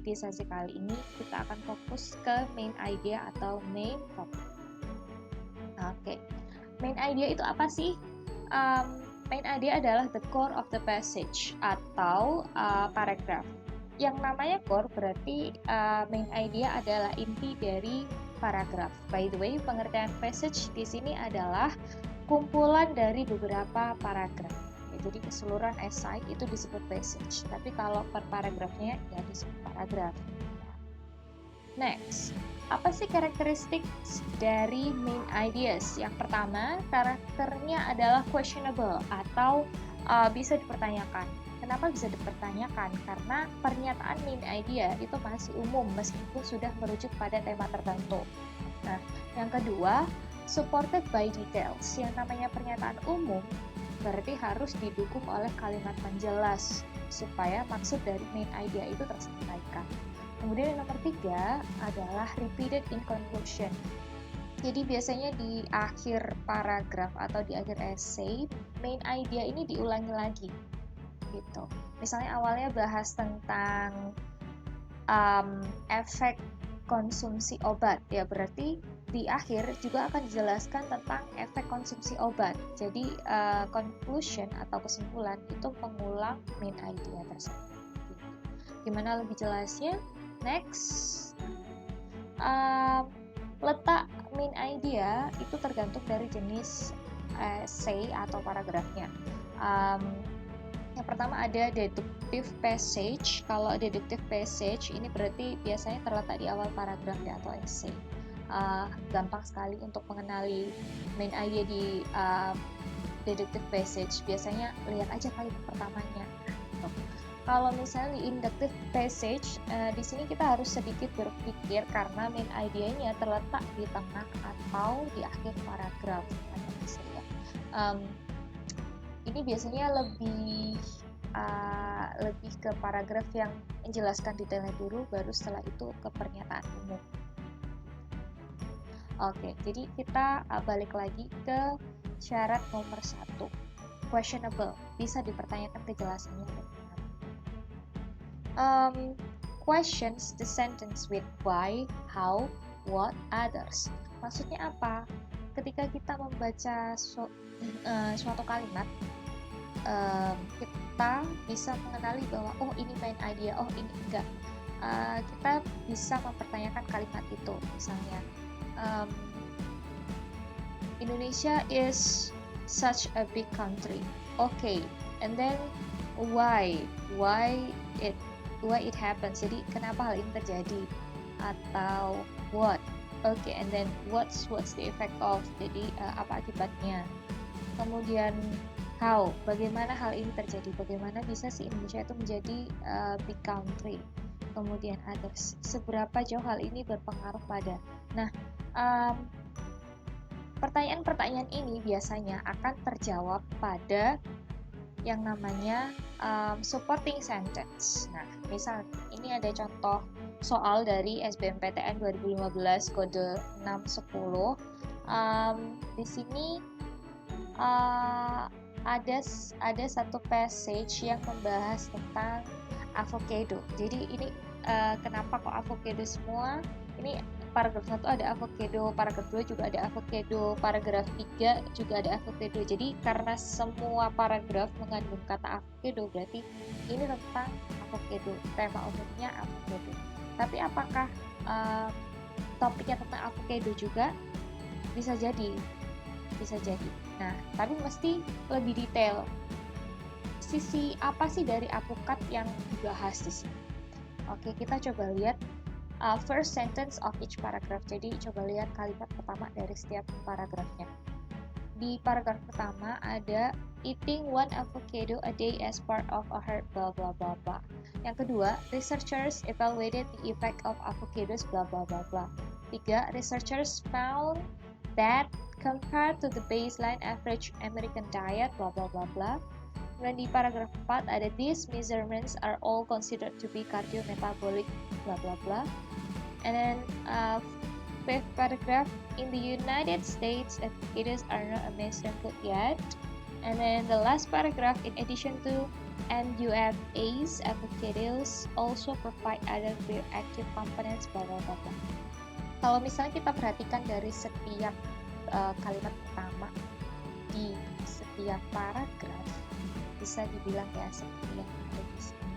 di sesi kali ini kita akan fokus ke main idea atau main topic. Oke, main idea itu apa sih? Main idea adalah the core of the passage atau paragraph. Yang namanya core berarti main idea adalah inti dari paragraph. By the way, pengertian passage di sini adalah kumpulan dari beberapa paragraf. Ya, jadi keseluruhan esai itu disebut passage. Tapi kalau per paragrafnya ya disebut paragraf. Next, apa sih karakteristik dari main ideas? Yang pertama, karakternya adalah questionable atau bisa dipertanyakan. Kenapa bisa dipertanyakan? Karena pernyataan main idea itu masih umum meskipun sudah merujuk pada tema tertentu. Nah, yang kedua, supported by details. Yang namanya pernyataan umum berarti harus didukung oleh kalimat menjelas supaya maksud dari main idea itu tersampaikan. Kemudian yang nomor 3 adalah repeated in conclusion. Jadi biasanya di akhir paragraf atau di akhir essay, main idea ini diulangi lagi. Gitu. Misalnya awalnya bahas tentang efek konsumsi obat, ya berarti di akhir juga akan dijelaskan tentang efek konsumsi obat. Jadi conclusion atau kesimpulan itu mengulang main idea tersebut. Gimana lebih jelasnya? Next, letak main idea itu tergantung dari jenis essay atau paragrafnya. Yang pertama ada deductive passage. Kalau deductive passage ini berarti biasanya terletak di awal paragraf ya atau essay. Gampang sekali untuk mengenali main idea di deductive passage. Biasanya lihat aja kalimat pertamanya. Kalau misalnya di inductive passage, di sini kita harus sedikit berpikir karena main idea-nya terletak di tengah atau di akhir paragraf. Ini biasanya lebih ke paragraf yang menjelaskan detailnya dulu, baru setelah itu ke pernyataan umum. Oke, jadi kita balik lagi ke syarat nomor 1. Questionable, bisa dipertanyakan kejelasannya. Questions the sentence with why, how, what, others. Maksudnya apa? Ketika kita membaca suatu kalimat, kita bisa mengenali bahwa oh ini main idea, oh ini enggak. Kita bisa mempertanyakan kalimat itu. Misalnya, Indonesia is such a big country. Okay, and then why it happens. Jadi kenapa hal ini terjadi? Atau what? Okay, and then what's the effect of? Jadi apa akibatnya? Kemudian how? Bagaimana hal ini terjadi? Bagaimana bisa si Indonesia itu menjadi big country? Kemudian others. Seberapa jauh hal ini berpengaruh pada? Nah, pertanyaan-pertanyaan ini biasanya akan terjawab pada yang namanya supporting sentence. Nah, misal ini ada contoh soal dari SBMPTN 2015 kode 610. Di sini ada satu passage yang membahas tentang avocado. Jadi ini kenapa kok avocado semua? Ini paragraf 1 ada avocado, paragraf 2 juga ada avocado, paragraf 3 juga ada avocado. Jadi karena semua paragraf mengandung kata avocado, berarti ini tentang avocado, tema umumnya avocado. Tapi apakah topiknya tentang avocado juga? Bisa jadi. Nah, tapi mesti lebih detail. Sisi apa sih dari alpukat yang dibahas di sini? Oke, kita coba lihat first sentence of each paragraph. Jadi coba lihat kalimat pertama dari setiap paragrafnya. Di paragraf pertama ada eating one avocado a day as part of a herd blah blah blah blah. Yang kedua, researchers evaluated the effect of avocados blah blah blah blah. 3, researchers found that compared to the baseline average American diet blah blah blah blah. Dan di paragraf 4 ada these measurements are all considered to be cardiometabolic blah blah blah. And then fifth paragraph, in the United States avocados are not a mainstream food yet. And then the last paragraph, in addition to And UFAs, avocados also provide other bioactive components, blah blah blah. Kalau misalnya kita perhatikan dari setiap kalimat pertama di setiap paragraf, bisa dibilang ya seperti yang ada di sini.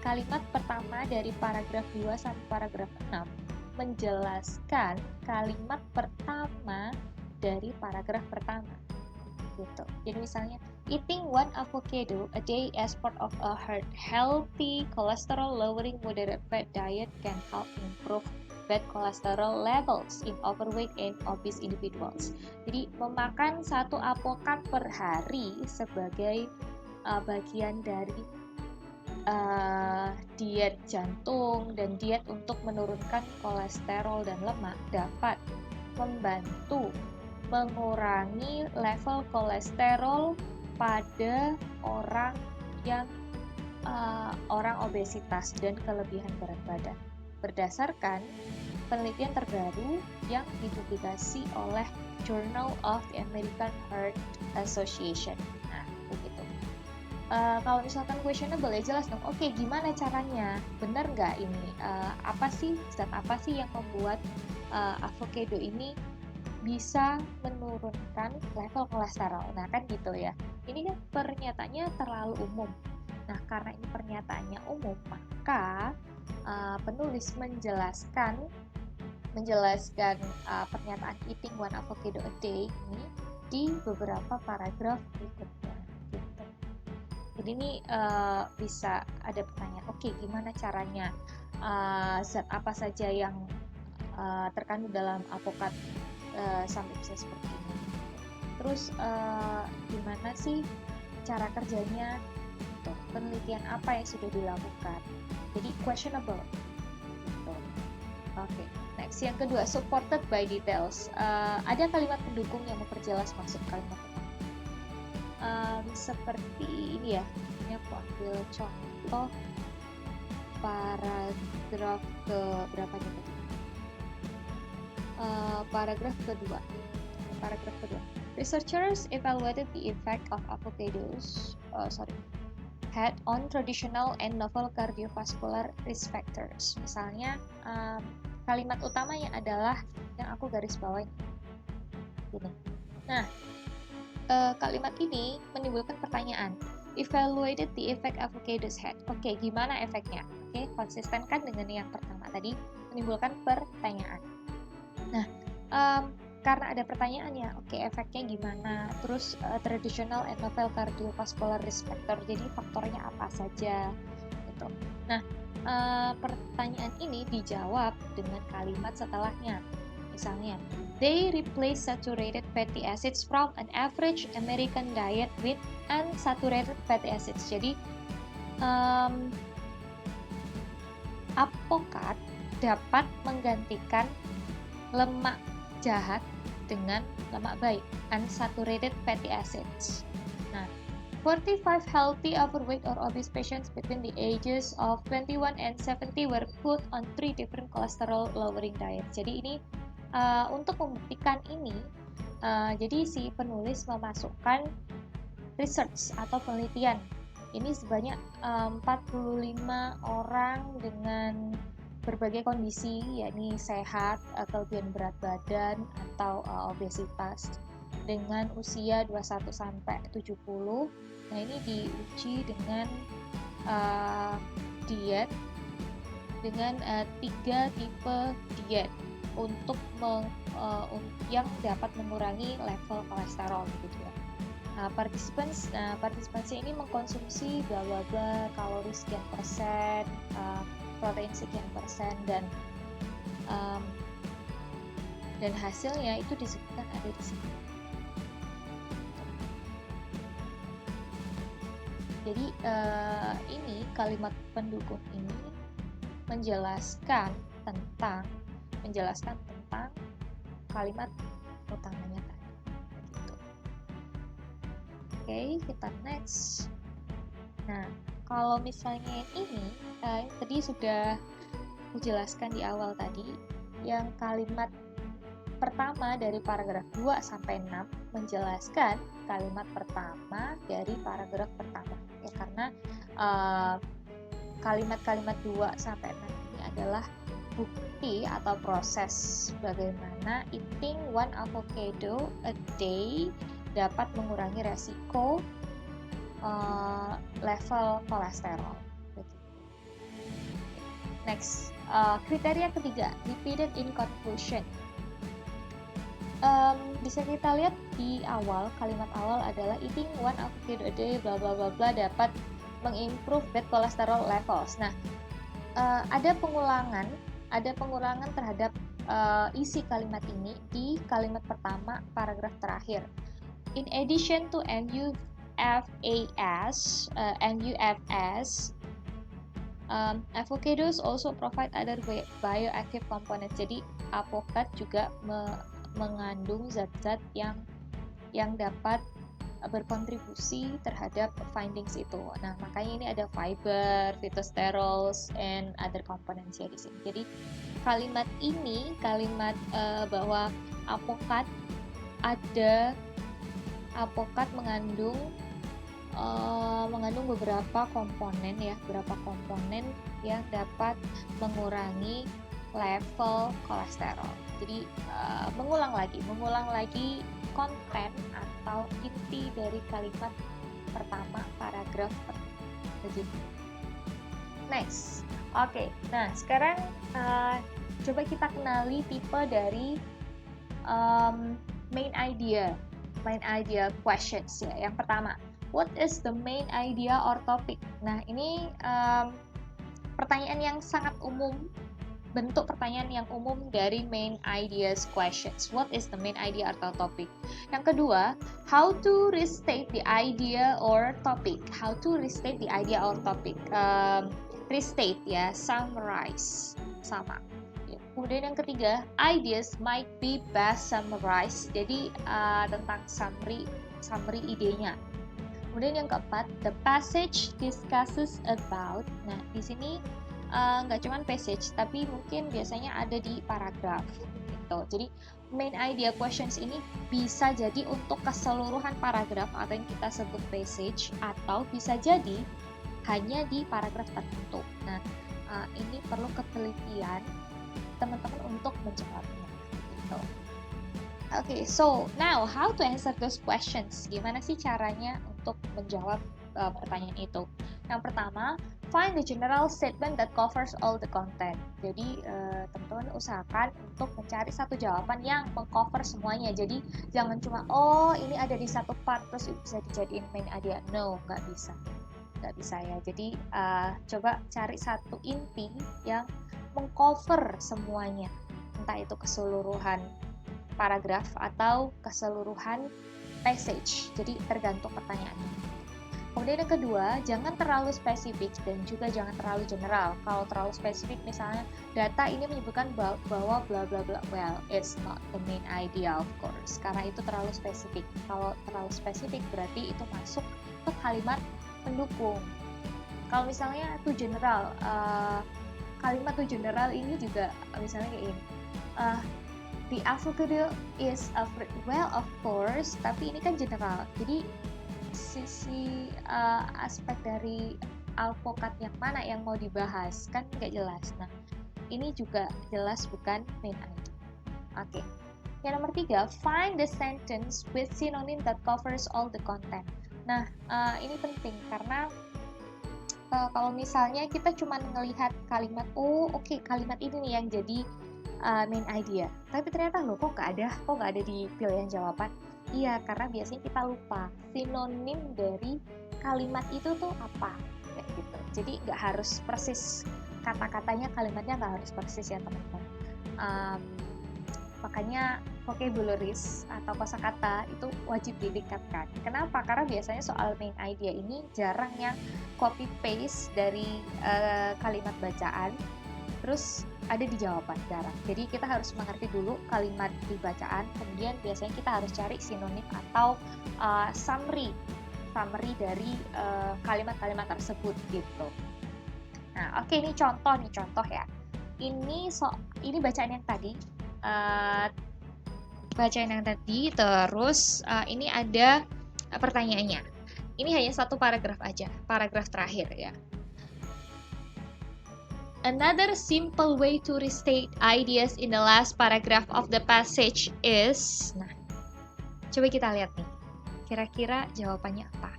Kalimat pertama dari paragraf 2 sampai paragraf 6 menjelaskan kalimat pertama dari paragraf pertama. Gitu. Jadi misalnya, eating one avocado a day as part of a healthy cholesterol lowering moderate fat diet can help improve bad cholesterol levels in overweight and obese individuals. Jadi memakan satu alpukat per hari sebagai bagian dari diet jantung dan diet untuk menurunkan kolesterol dan lemak dapat membantu mengurangi level kolesterol pada orang yang orang obesitas dan kelebihan berat badan, berdasarkan penelitian terbaru yang dipublikasi oleh Journal of the American Heart Association. Nah, begitu. Kalau misalkan questionable ya jelas dong. Oke, gimana caranya? Benar nggak ini? Zat apa sih yang membuat avocado ini bisa menurunkan level kolesterol? Nah, kan gitu ya. Ini kan pernyataannya terlalu umum. Nah, karena ini pernyataannya umum, maka penulis menjelaskan pernyataan eating one avocado a day ini di beberapa paragraf berikutnya. Gitu. Jadi ini bisa ada pertanyaan, oke, gimana caranya? Zat apa saja yang terkandung dalam alpukat sampai bisa seperti ini? Terus gimana sih cara kerjanya? Gitu. Penelitian apa yang sudah dilakukan? Jadi questionable. Gitu. Oke. Next, yang kedua, supported by details. Ada kalimat pendukung yang memperjelas maksud kalimat itu. Seperti ini ya. Ini aku ambil contoh paragraf ke berapa nih tadi? Paragraf kedua. Researchers evaluated the effect of avocados had on traditional and novel cardiovascular risk factors. Misalnya kalimat utamanya adalah yang aku garis bawahi ini. Nah, kalimat ini menimbulkan pertanyaan. Evaluated the effect avocados had. Oke, gimana efeknya? Oke, konsistenkan dengan yang pertama tadi, menimbulkan pertanyaan. Nah, karena ada pertanyaannya, oke, efeknya gimana? Terus traditional and novel cardiovascular risk factor, jadi faktornya apa saja? Gitu. Nah, pertanyaan ini dijawab dengan kalimat setelahnya. Misalnya, they replace saturated fatty acids from an average American diet with unsaturated fatty acids. Jadi, apokat dapat menggantikan lemak jahat dengan lemak baik, unsaturated fatty acids. Nah, 45 healthy overweight or obese patients between the ages of 21 and 70 were put on 3 different cholesterol lowering diets. Jadi ini untuk membuktikan ini, jadi si penulis memasukkan research atau penelitian. Ini sebanyak 45 orang dengan berbagai kondisi, yakni sehat, kelebihan berat badan, atau obesitas dengan usia 21 sampai 70. Nah, ini diuji dengan diet dengan 3 tipe diet untuk yang dapat mengurangi level kolesterol gitu ya. Partisipasi ini mengkonsumsi bla bla bla, kalori sekian persen, protein sekian persen, dan hasilnya itu disebutkan ada di sini. Jadi ini kalimat pendukung ini menjelaskan tentang kalimat utamanya tadi. Gitu. Oke, kita next. Nah, kalau misalnya ini tadi sudah dijelaskan di awal tadi, yang kalimat pertama dari paragraf 2 sampai 6 menjelaskan kalimat pertama dari paragraf pertama. Ya, karena kalimat-kalimat 2 sampai 6 ini adalah bukti atau proses bagaimana eating one avocado a day dapat mengurangi resiko level kolesterol. Next, kriteria ketiga, repeated in conclusion. Bisa kita lihat di awal, kalimat awal adalah eating one avocado a day bla bla bla bla dapat mengimprove bad cholesterol levels. Nah, ada pengulangan terhadap isi kalimat ini di kalimat pertama paragraf terakhir. In addition to MUFAS, avocados also provide other bioactive components. Jadi avokat juga mengandung zat-zat yang dapat berkontribusi terhadap findings itu. Nah, makanya ini ada fiber, phytosterols, and other components ya di sini. Jadi kalimat bahwa avokat mengandung beberapa komponen yang dapat mengurangi level kolesterol. Jadi mengulang lagi konten atau inti dari kalimat pertama paragraf begitu. Next, oke. Nah, sekarang coba kita kenali tipe dari main idea questions ya. Yang pertama, what is the main idea or topic? Nah, ini pertanyaan yang sangat umum. Bentuk pertanyaan yang umum dari main ideas questions. What is the main idea atau topic? Yang kedua, how to restate the idea or topic. How to restate the idea or topic. Restate ya, summarize sama. Kemudian yang ketiga, ideas might be best summarized. Jadi tentang summary idenya. Kemudian yang keempat, the passage discusses about. Nah, di sini nggak cuma passage, tapi mungkin biasanya ada di paragraf gitu. Jadi main idea questions ini bisa jadi untuk keseluruhan paragraf atau yang kita sebut passage, atau bisa jadi hanya di paragraf tertentu. Nah, ini perlu ketelitian teman-teman untuk menjawabnya gitu. Okay, so now how to answer those questions? Gimana sih caranya untuk menjawab pertanyaan itu? Yang pertama, find the general statement that covers all the content. Jadi teman-teman usahakan untuk mencari satu jawaban yang mengcover semuanya. Jadi jangan cuma ini ada di satu part terus bisa dijadiin main idea. No, nggak bisa ya. Jadi coba cari satu inti yang mengcover semuanya, entah itu keseluruhan paragraf atau keseluruhan passage. Jadi tergantung pertanyaannya. Kemudian yang kedua, jangan terlalu spesifik dan juga jangan terlalu general. Kalau terlalu spesifik, misalnya data ini menyebutkan bahwa bla bla bla, well, it's not the main idea of course, karena itu terlalu spesifik. Kalau terlalu spesifik berarti itu masuk ke kalimat pendukung. Kalau misalnya to general, kalimat to general ini juga misalnya kayak ini. The avocado is a fruit. Well, of course, tapi ini kan general. Jadi sisi aspek dari alpukat yang mana yang mau dibahas kan nggak jelas. Nah, ini juga jelas bukan main idea. Oke. Yang nomor 3, find the sentence with synonym that covers all the content. Nah, ini penting karena kalau misalnya kita cuma ngelihat kalimat, kalimat ini nih yang jadi main idea, tapi ternyata kok nggak ada di pilihan jawaban. Iya, karena biasanya kita lupa sinonim dari kalimat itu tuh apa, kayak gitu. Jadi nggak harus persis kata-katanya, kalimatnya nggak harus persis ya teman-teman. Makanya vocabularies atau kosakata itu wajib ditingkatkan. Kenapa? Karena biasanya soal main idea ini jarang yang copy paste dari kalimat bacaan terus ada di jawaban, jarang. Jadi kita harus mengerti dulu kalimat di bacaan, kemudian biasanya kita harus cari sinonim atau summary dari kalimat-kalimat tersebut gitu. Nah, oke, ini contoh ya. Ini bacaan yang tadi bacain yang tadi, terus ini ada pertanyaannya. Ini hanya satu paragraf aja, paragraf terakhir ya. Another simple way to restate ideas in the last paragraph of the passage is, nah, coba kita lihat nih, kira-kira jawabannya apa?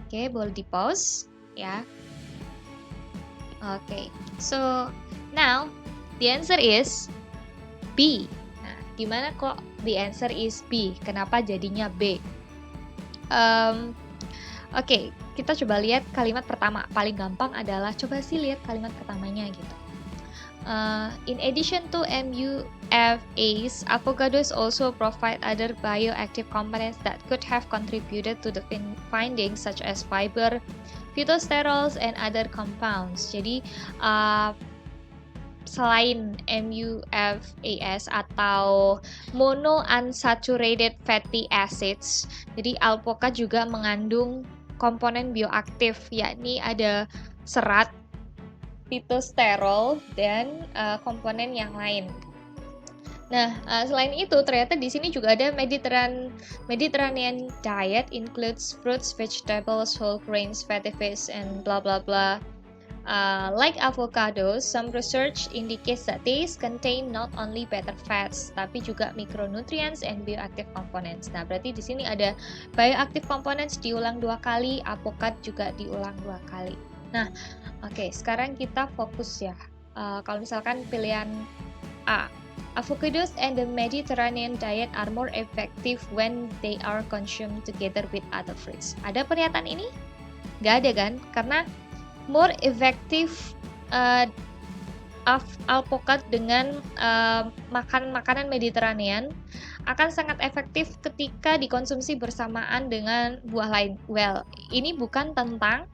Oke, boleh di pause ya. Oke, so now the answer is B. Nah, gimana kok the answer is B? Kenapa jadinya B? Oke, kita coba lihat kalimat pertama. Paling gampang adalah coba sih lihat kalimat pertamanya gitu. In addition to MUFAs, avocados also provide other bioactive components that could have contributed to the findings such as fiber, phytosterols, and other compounds. Jadi selain MUFAs atau monounsaturated fatty acids, jadi alpukat juga mengandung komponen bioaktif, yakni ada serat, phytosterol, dan komponen yang lain. Nah, selain itu ternyata di sini juga ada Mediterranean diet includes fruits, vegetables, whole grains, fatty fish, and blah blah blah. Like avocados, some research indicates that these contain not only better fats, tapi juga micronutrients and bioactive components. Nah, berarti di sini ada bioactive components diulang 2 kali, avokat juga diulang 2 kali. Nah, oke, sekarang kita fokus ya. Kalau misalkan pilihan A, avocados and the Mediterranean diet are more effective when they are consumed together with other fruits. Ada pernyataan ini? Nggak ada kan? Karena more effective alpukat dengan makanan Mediterranean akan sangat efektif ketika dikonsumsi bersamaan dengan buah lain. Well, ini bukan tentang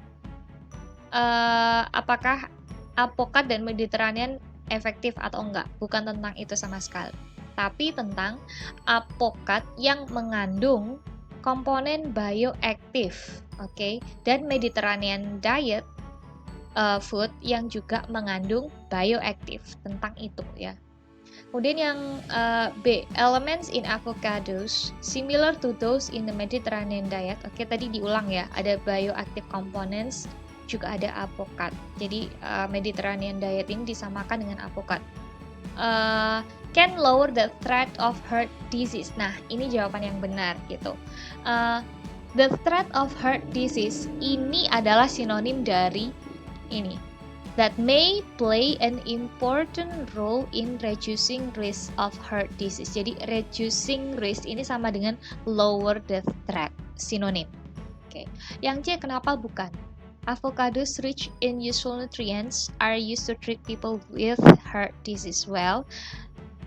apakah alpukat dan Mediterranean efektif atau enggak, bukan tentang itu sama sekali, tapi tentang alpukat yang mengandung komponen bioaktif, oke, dan Mediterranean diet food yang juga mengandung bioaktif, tentang itu ya. Kemudian yang B, elements in avocados similar to those in the Mediterranean diet. Oke, tadi diulang ya, ada bioactive components, juga ada avokat. Jadi Mediterranean diet ini disamakan dengan avokat. Can lower the threat of heart disease. Nah, ini jawaban yang benar gitu. The threat of heart disease ini adalah sinonim dari ini, that may play an important role in reducing risk of heart disease. Jadi reducing risk ini sama dengan lower the threat, sinonim. Oke. Yang C, kenapa bukan? Avocados rich in useful nutrients are used to treat people with heart disease. Well,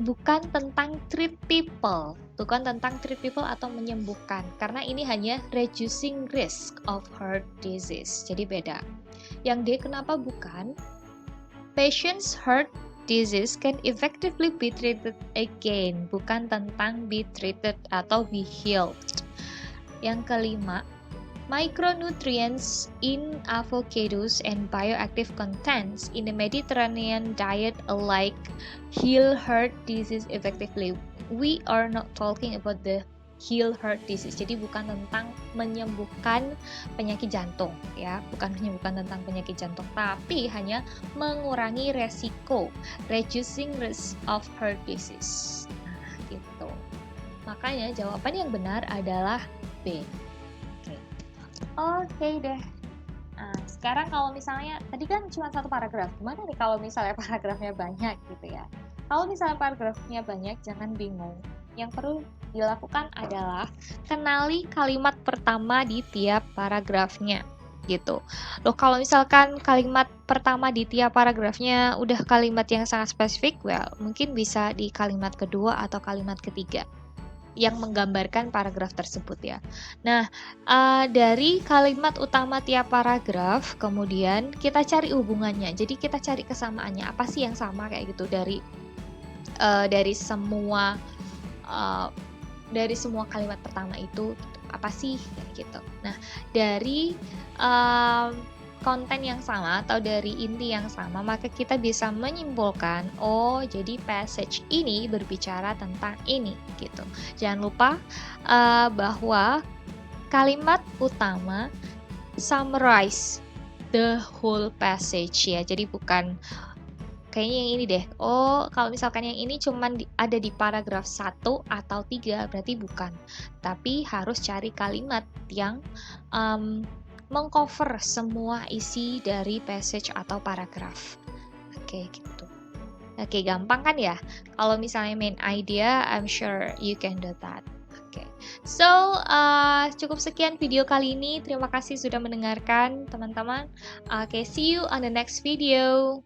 bukan tentang treat people, atau menyembuhkan, karena ini hanya reducing risk of heart disease. Jadi beda. Yang D, kenapa bukan? Patients' heart disease can effectively be treated again, bukan tentang be treated atau be healed. Yang kelima, micronutrients in avocados and bioactive contents in the Mediterranean diet alike heal heart disease effectively. We are not talking about the heal heart disease. Jadi bukan tentang menyembuhkan penyakit jantung ya, bukan menyembuhkan tentang penyakit jantung, tapi hanya mengurangi resiko, reducing risk of heart disease. Nah, gitu. Makanya jawaban yang benar adalah B. Oke deh. Nah, sekarang kalau misalnya tadi kan cuma satu paragraf, gimana nih kalau misalnya paragrafnya banyak gitu ya? Kalau misalnya paragrafnya banyak, jangan bingung. Yang perlu dilakukan adalah kenali kalimat pertama di tiap paragrafnya gitu. Loh, kalau misalkan kalimat pertama di tiap paragrafnya udah kalimat yang sangat spesifik, well, mungkin bisa di kalimat kedua atau kalimat ketiga yang menggambarkan paragraf tersebut ya. Nah, dari kalimat utama tiap paragraf, kemudian kita cari hubungannya. Jadi kita cari kesamaannya, apa sih yang sama kayak gitu dari semua kalimat pertama itu apa sih kayak gitu. Nah, dari konten yang sama atau dari inti yang sama, maka kita bisa menyimpulkan, oh jadi passage ini berbicara tentang ini gitu. Jangan lupa bahwa kalimat utama summarize the whole passage ya. Jadi bukan kayaknya yang ini deh. Oh, kalau misalkan yang ini cuman ada di paragraf 1 atau 3 berarti bukan. Tapi harus cari kalimat yang mengcover semua isi dari passage atau paragraf. Oke, gitu. Oke, gampang kan ya? Kalau misalnya main idea, I'm sure you can do that. Oke, so cukup sekian video kali ini. Terima kasih sudah mendengarkan teman-teman. Oke, see you on the next video.